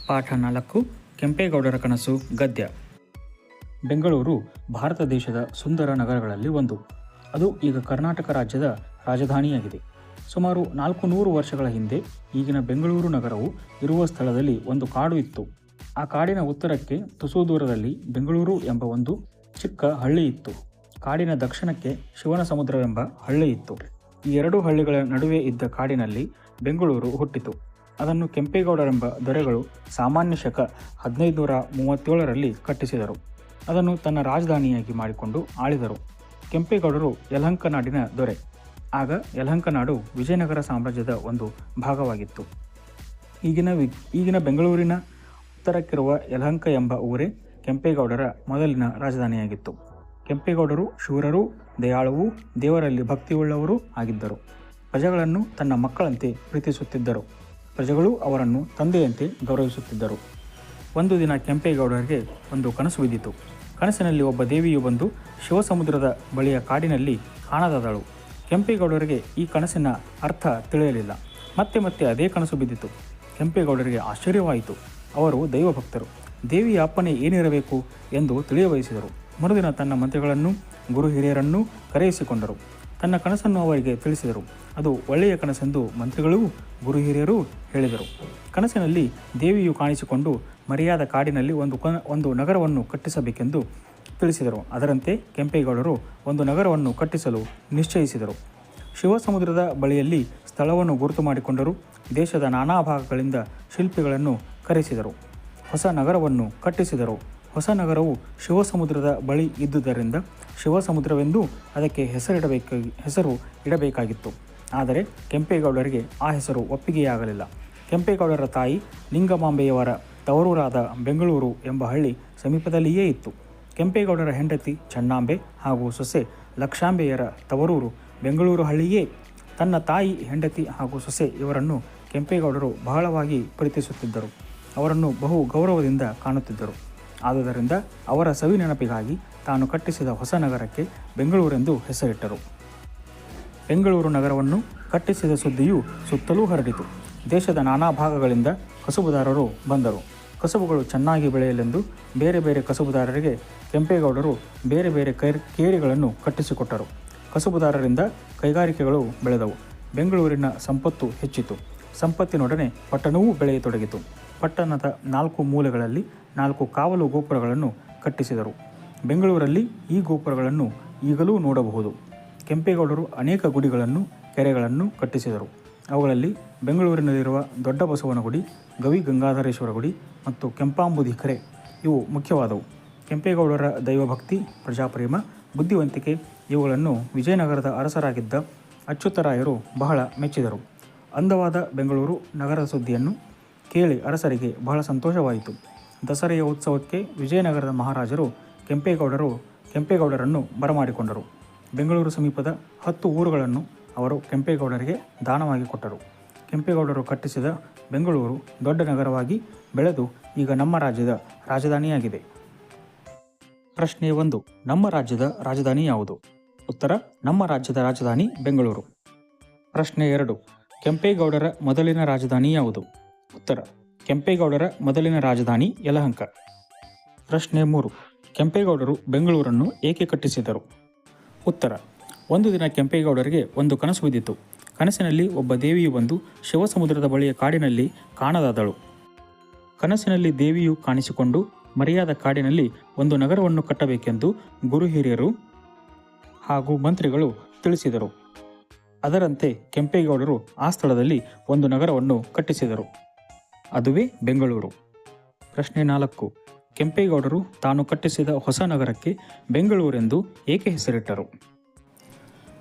ಪಾಠ 4 ಕೆಂಪೇಗೌಡರ ಕನಸು ಗದ್ಯ. ಬೆಂಗಳೂರು ಭಾರತ ದೇಶದ ಸುಂದರ ನಗರಗಳಲ್ಲಿ ಒಂದು. ಅದು ಈಗ ಕರ್ನಾಟಕ ರಾಜ್ಯದ ರಾಜಧಾನಿಯಾಗಿದೆ. ಸುಮಾರು 400 ವರ್ಷಗಳ ಹಿಂದೆ ಈಗಿನ ಬೆಂಗಳೂರು ನಗರವು ಇರುವ ಸ್ಥಳದಲ್ಲಿ ಒಂದು ಕಾಡು ಇತ್ತು. ಆ ಕಾಡಿನ ಉತ್ತರಕ್ಕೆ ತುಸು ದೂರದಲ್ಲಿ ಬೆಂಗಳೂರು ಎಂಬ ಒಂದು ಚಿಕ್ಕ ಹಳ್ಳಿ ಇತ್ತು. ಕಾಡಿನ ದಕ್ಷಿಣಕ್ಕೆ ಶಿವನ ಸಮುದ್ರವೆಂಬ ಹಳ್ಳಿ ಇತ್ತು. ಈ ಎರಡು ಹಳ್ಳಿಗಳ ನಡುವೆ ಇದ್ದ ಕಾಡಿನಲ್ಲಿ ಬೆಂಗಳೂರು ಹುಟ್ಟಿತು. ಅದನ್ನು ಕೆಂಪೇಗೌಡರೆಂಬ ದೊರೆಗಳು ಸಾಮಾನ್ಯ ಶಕ 1537ರಲ್ಲಿ ಕಟ್ಟಿಸಿದರು. ಅದನ್ನು ತನ್ನ ರಾಜಧಾನಿಯಾಗಿ ಮಾಡಿಕೊಂಡು ಆಳಿದರು. ಕೆಂಪೇಗೌಡರು ಯಲಹಂಕ ನಾಡಿನ ದೊರೆ. ಆಗ ಯಲಹಂಕ ನಾಡು ವಿಜಯನಗರ ಸಾಮ್ರಾಜ್ಯದ ಒಂದು ಭಾಗವಾಗಿತ್ತು. ಈಗಿನ ಬೆಂಗಳೂರಿನ ಉತ್ತರಕ್ಕಿರುವ ಯಲಹಂಕ ಎಂಬ ಊರೇ ಕೆಂಪೇಗೌಡರ ಮೊದಲಿನ ರಾಜಧಾನಿಯಾಗಿತ್ತು. ಕೆಂಪೇಗೌಡರು ಶೂರರೂ ದಯಾಳುವೂ ದೇವರಲ್ಲಿ ಭಕ್ತಿಯುಳ್ಳವರೂ ಆಗಿದ್ದರು. ಪ್ರಜೆಗಳನ್ನು ತನ್ನ ಮಕ್ಕಳಂತೆ ಪ್ರೀತಿಸುತ್ತಿದ್ದರು. ಪ್ರಜೆಗಳು ಅವರನ್ನು ತಂದೆಯಂತೆ ಗೌರವಿಸುತ್ತಿದ್ದರು. ಒಂದು ದಿನ ಕೆಂಪೇಗೌಡರಿಗೆ ಒಂದು ಕನಸು ಬಿದ್ದಿತು. ಕನಸಿನಲ್ಲಿ ಒಬ್ಬ ದೇವಿಯು ಬಂದು ಶಿವಸಮುದ್ರದ ಬಳಿಯ ಕಾಡಿನಲ್ಲಿ ಕಾಣದಾದಳು. ಕೆಂಪೇಗೌಡರಿಗೆ ಈ ಕನಸಿನ ಅರ್ಥ ತಿಳಿಯಲಿಲ್ಲ. ಮತ್ತೆ ಅದೇ ಕನಸು ಬಿದ್ದಿತು. ಕೆಂಪೇಗೌಡರಿಗೆ ಆಶ್ಚರ್ಯವಾಯಿತು. ಅವರು ದೈವಭಕ್ತರು. ದೇವಿಯ ಅಪ್ಪಣೆ ಏನಿರಬೇಕು ಎಂದು ತಿಳಿಯಬಯಸಿದರು. ಮರುದಿನ ತನ್ನ ಮಂತ್ರಿಗಳನ್ನು ಗುರು ಹಿರಿಯರನ್ನೂ ಕರೆಯಿಸಿಕೊಂಡರು. ತನ್ನ ಕನಸನ್ನು ಅವರಿಗೆ ತಿಳಿಸಿದರು. ಅದು ಒಳ್ಳೆಯ ಕನಸೆಂದು ಮಂತ್ರಿಗಳೂ ಗುರು ಹಿರಿಯರೂ ಹೇಳಿದರು. ಕನಸಿನಲ್ಲಿ ದೇವಿಯು ಕಾಣಿಸಿಕೊಂಡು ಮರೆಯಾದ ಕಾಡಿನಲ್ಲಿ ಒಂದು ನಗರವನ್ನು ಕಟ್ಟಿಸಬೇಕೆಂದು ತಿಳಿಸಿದರು. ಅದರಂತೆ ಕೆಂಪೇಗೌಡರು ಒಂದು ನಗರವನ್ನು ಕಟ್ಟಿಸಲು ನಿಶ್ಚಯಿಸಿದರು. ಶಿವಸಮುದ್ರದ ಬಳಿಯಲ್ಲಿ ಸ್ಥಳವನ್ನು ಗುರುತು ಮಾಡಿಕೊಂಡರು. ದೇಶದ ನಾನಾ ಭಾಗಗಳಿಂದ ಶಿಲ್ಪಿಗಳನ್ನು ಕರೆಸಿದರು. ಹೊಸ ನಗರವನ್ನು ಕಟ್ಟಿಸಿದರು. ಹೊಸ ನಗರವು ಶಿವಸಮುದ್ರದ ಬಳಿ ಇದ್ದುದರಿಂದ ಶಿವಸಮುದ್ರವೆಂದೂ ಅದಕ್ಕೆ ಹೆಸರು ಇಡಬೇಕಾಗಿತ್ತು. ಆದರೆ ಕೆಂಪೇಗೌಡರಿಗೆ ಆ ಹೆಸರು ಒಪ್ಪಿಗೆಯಾಗಲಿಲ್ಲ. ಕೆಂಪೇಗೌಡರ ತಾಯಿ ಲಿಂಗಮಾಂಬೆಯವರ ತವರೂರಾದ ಬೆಂಗಳೂರು ಎಂಬ ಹಳ್ಳಿ ಸಮೀಪದಲ್ಲಿಯೇ ಇತ್ತು. ಕೆಂಪೇಗೌಡರ ಹೆಂಡತಿ ಚೆನ್ನಂಬೆ ಹಾಗೂ ಸೊಸೆ ಲಕ್ಷಾಂಬೆಯರ ತವರೂರು ಬೆಂಗಳೂರು ಹಳ್ಳಿಯೇ. ತನ್ನ ತಾಯಿ, ಹೆಂಡತಿ ಹಾಗೂ ಸೊಸೆ ಇವರನ್ನು ಕೆಂಪೇಗೌಡರು ಬಹಳವಾಗಿ ಪ್ರೀತಿಸುತ್ತಿದ್ದರು. ಅವರನ್ನು ಬಹು ಗೌರವದಿಂದ ಕಾಣುತ್ತಿದ್ದರು. ಆದುದರಿಂದ ಅವರ ಸವಿ ನೆನಪಿಗಾಗಿ ತಾನು ಕಟ್ಟಿಸಿದ ಹೊಸ ನಗರಕ್ಕೆ ಬೆಂಗಳೂರೆಂದು ಹೆಸರಿಟ್ಟರು. ಬೆಂಗಳೂರು ನಗರವನ್ನು ಕಟ್ಟಿಸಿದ ಸುದ್ದಿಯು ಸುತ್ತಲೂ ಹರಡಿತು. ದೇಶದ ನಾನಾ ಭಾಗಗಳಿಂದ ಕಸುಬುದಾರರು ಬಂದರು. ಕಸುಬುಗಳು ಚೆನ್ನಾಗಿ ಬೆಳೆಯಲೆಂದು ಬೇರೆ ಬೇರೆ ಕಸುಬುದಾರರಿಗೆ ಕೆಂಪೇಗೌಡರು ಬೇರೆ ಬೇರೆ ಕೇರಿಗಳನ್ನು ಕಟ್ಟಿಸಿಕೊಟ್ಟರು. ಕಸುಬುದಾರರಿಂದ ಕೈಗಾರಿಕೆಗಳು ಬೆಳೆದವು. ಬೆಂಗಳೂರಿನ ಸಂಪತ್ತು ಹೆಚ್ಚಿತು. ಸಂಪತ್ತಿನೊಡನೆ ಪಟ್ಟಣವೂ ಬೆಳೆಯತೊಡಗಿತು. ಪಟ್ಟಣದ 4 ಮೂಲೆಗಳಲ್ಲಿ 4 ಕಾವಲು ಗೋಪುರಗಳನ್ನು ಕಟ್ಟಿಸಿದರು. ಬೆಂಗಳೂರಲ್ಲಿ ಈ ಗೋಪುರಗಳನ್ನು ಈಗಲೂ ನೋಡಬಹುದು. ಕೆಂಪೇಗೌಡರು ಅನೇಕ ಗುಡಿಗಳನ್ನು, ಕೆರೆಗಳನ್ನು ಕಟ್ಟಿಸಿದರು. ಅವುಗಳಲ್ಲಿ ಬೆಂಗಳೂರಿನಲ್ಲಿರುವ ದೊಡ್ಡ ಬಸವನ ಗುಡಿ, ಗವಿ ಗಂಗಾಧರೇಶ್ವರ ಗುಡಿ ಮತ್ತು ಕೆಂಪಾಂಬುದಿ ಕೆರೆ ಇವು ಮುಖ್ಯವಾದವು. ಕೆಂಪೇಗೌಡರ ದೈವಭಕ್ತಿ, ಪ್ರಜಾಪ್ರೇಮ, ಬುದ್ಧಿವಂತಿಕೆ ಇವುಗಳನ್ನು ವಿಜಯನಗರದ ಅರಸರಾಗಿದ್ದ ಅಚ್ಯುತರಾಯರು ಬಹಳ ಮೆಚ್ಚಿದರು. ಅಂದವಾದ ಬೆಂಗಳೂರು ನಗರದ ಸುದ್ದಿಯನ್ನು ಕೇಳಿ ಅರಸರಿಗೆ ಬಹಳ ಸಂತೋಷವಾಯಿತು. ದಸರೆಯ ಉತ್ಸವಕ್ಕೆ ವಿಜಯನಗರದ ಮಹಾರಾಜರು ಕೆಂಪೇಗೌಡರನ್ನು ಬರಮಾಡಿಕೊಂಡರು. ಬೆಂಗಳೂರು ಸಮೀಪದ 10 ಊರುಗಳನ್ನು ಅವರು ಕೆಂಪೇಗೌಡರಿಗೆ ದಾನವಾಗಿ ಕೊಟ್ಟರು. ಕೆಂಪೇಗೌಡರು ಕಟ್ಟಿಸಿದ ಬೆಂಗಳೂರು ದೊಡ್ಡ ನಗರವಾಗಿ ಬೆಳೆದು ಈಗ ನಮ್ಮ ರಾಜ್ಯದ ರಾಜಧಾನಿಯಾಗಿದೆ. ಪ್ರಶ್ನೆ 1. ನಮ್ಮ ರಾಜ್ಯದ ರಾಜಧಾನಿ ಯಾವುದು? ಉತ್ತರ: ನಮ್ಮ ರಾಜ್ಯದ ರಾಜಧಾನಿ ಬೆಂಗಳೂರು. ಪ್ರಶ್ನೆ 2. ಕೆಂಪೇಗೌಡರ ಮೊದಲಿನ ರಾಜಧಾನಿ ಯಾವುದು? ಉತ್ತರ: ಕೆಂಪೇಗೌಡರ ಮೊದಲಿನ ರಾಜಧಾನಿ ಯಲಹಂಕ. ಪ್ರಶ್ನೆ 3. ಕೆಂಪೇಗೌಡರು ಬೆಂಗಳೂರನ್ನು ಏಕೆ ಕಟ್ಟಿಸಿದರು? ಉತ್ತರ: ಒಂದು ದಿನ ಕೆಂಪೇಗೌಡರಿಗೆ ಒಂದು ಕನಸು ಬಿದ್ದಿತು. ಕನಸಿನಲ್ಲಿ ಒಬ್ಬ ದೇವಿಯು ಬಂದು ಶಿವಸಮುದ್ರದ ಬಳಿಯ ಕಾಡಿನಲ್ಲಿ ಕಾಣದಾದಳು. ಕನಸಿನಲ್ಲಿ ದೇವಿಯು ಕಾಣಿಸಿಕೊಂಡು ಮರೆಯಾದ ಕಾಡಿನಲ್ಲಿ ಒಂದು ನಗರವನ್ನು ಕಟ್ಟಬೇಕೆಂದು ಗುರು ಹಿರಿಯರು ಹಾಗೂ ಮಂತ್ರಿಗಳು ತಿಳಿಸಿದರು. ಅದರಂತೆ ಕೆಂಪೇಗೌಡರು ಆ ಸ್ಥಳದಲ್ಲಿ ಒಂದು ನಗರವನ್ನು ಕಟ್ಟಿಸಿದರು. ಅದುವೇ ಬೆಂಗಳೂರು. ಪ್ರಶ್ನೆ 4. ಕೆಂಪೇಗೌಡರು ತಾನು ಕಟ್ಟಿಸಿದ ಹೊಸ ನಗರಕ್ಕೆ ಬೆಂಗಳೂರೆಂದು ಏಕೆ ಹೆಸರಿಟ್ಟರು?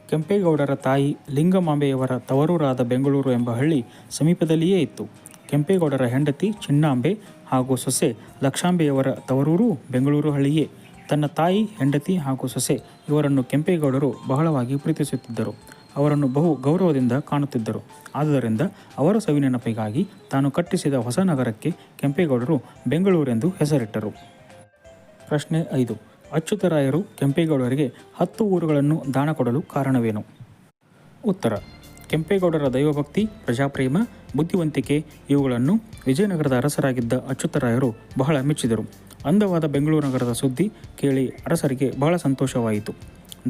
ಕೆಂಪೇಗೌಡರ ತಾಯಿ ಲಿಂಗಮಾಂಬೆಯವರ ತವರೂರಾದ ಬೆಂಗಳೂರು ಎಂಬ ಹಳ್ಳಿ ಸಮೀಪದಲ್ಲಿಯೇ ಇತ್ತು. ಕೆಂಪೇಗೌಡರ ಹೆಂಡತಿ ಚಿನ್ನಾಂಬೆ ಹಾಗೂ ಸೊಸೆ ಲಕ್ಷಾಂಬೆಯವರ ತವರೂರು ಬೆಂಗಳೂರು ಹಳ್ಳಿಯೇ. ತನ್ನ ತಾಯಿ, ಹೆಂಡತಿ ಹಾಗೂ ಸೊಸೆ ಇವರನ್ನು ಕೆಂಪೇಗೌಡರು ಬಹಳವಾಗಿ ಪ್ರೀತಿಸುತ್ತಿದ್ದರು. ಅವರನ್ನು ಬಹು ಗೌರವದಿಂದ ಕಾಣುತ್ತಿದ್ದರು. ಆದುದರಿಂದ ಅವರ ಸವಿ ನೆನಪಿಗಾಗಿ ತಾನು ಕಟ್ಟಿಸಿದ ಹೊಸ ನಗರಕ್ಕೆ ಕೆಂಪೇಗೌಡರು ಬೆಂಗಳೂರೆಂದು ಹೆಸರಿಟ್ಟರು. ಪ್ರಶ್ನೆ 5. ಅಚ್ಯುತರಾಯರು ಕೆಂಪೇಗೌಡರಿಗೆ 10 ಊರುಗಳನ್ನು ದಾನ ಕೊಡಲು ಕಾರಣವೇನು? ಉತ್ತರ: ಕೆಂಪೇಗೌಡರ ದೈವಭಕ್ತಿ, ಪ್ರಜಾಪ್ರೇಮ, ಬುದ್ಧಿವಂತಿಕೆ ಇವುಗಳನ್ನು ವಿಜಯನಗರದ ಅರಸರಾಗಿದ್ದ ಅಚ್ಯುತರಾಯರು ಬಹಳ ಮೆಚ್ಚಿದರು. ಅಂದವಾದ ಬೆಂಗಳೂರು ನಗರದ ಸುದ್ದಿ ಕೇಳಿ ಅರಸರಿಗೆ ಬಹಳ ಸಂತೋಷವಾಯಿತು.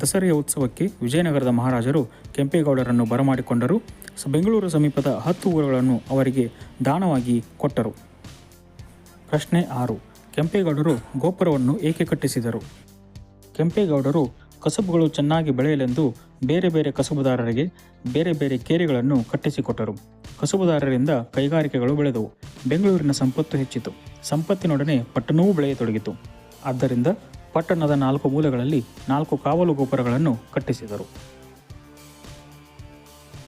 ದಸರೆಯ ಉತ್ಸವಕ್ಕೆ ವಿಜಯನಗರದ ಮಹಾರಾಜರು ಕೆಂಪೇಗೌಡರನ್ನು ಬರಮಾಡಿಕೊಂಡರು. ಬೆಂಗಳೂರು ಸಮೀಪದ 10 ಊರುಗಳನ್ನು ಅವರಿಗೆ ದಾನವಾಗಿ ಕೊಟ್ಟರು. ಪ್ರಶ್ನೆ 6. ಕೆಂಪೇಗೌಡರು ಗೋಪುರವನ್ನು ಏಕೆ ಕಟ್ಟಿಸಿದರು? ಕೆಂಪೇಗೌಡರು ಕಸಬುಗಳು ಚೆನ್ನಾಗಿ ಬೆಳೆಯಲೆಂದು ಬೇರೆ ಬೇರೆ ಕಸಬುದಾರರಿಗೆ ಬೇರೆ ಬೇರೆ ಕೇರಿಗಳನ್ನು ಕಟ್ಟಿಸಿಕೊಟ್ಟರು. ಕಸಬುದಾರರಿಂದ ಕೈಗಾರಿಕೆಗಳು ಬೆಳೆದವು. ಬೆಂಗಳೂರಿನ ಸಂಪತ್ತು ಹೆಚ್ಚಿತು. ಸಂಪತ್ತಿನೊಡನೆ ಪಟ್ಟಣವೂ ಬೆಳೆಯತೊಡಗಿತು. ಆದ್ದರಿಂದ ಪಟ್ಟಣದ 4 ಮೂಲೆಗಳಲ್ಲಿ 4 ಕಾವಲು ಗೋಪುರಗಳನ್ನು ಕಟ್ಟಿಸಿದರು.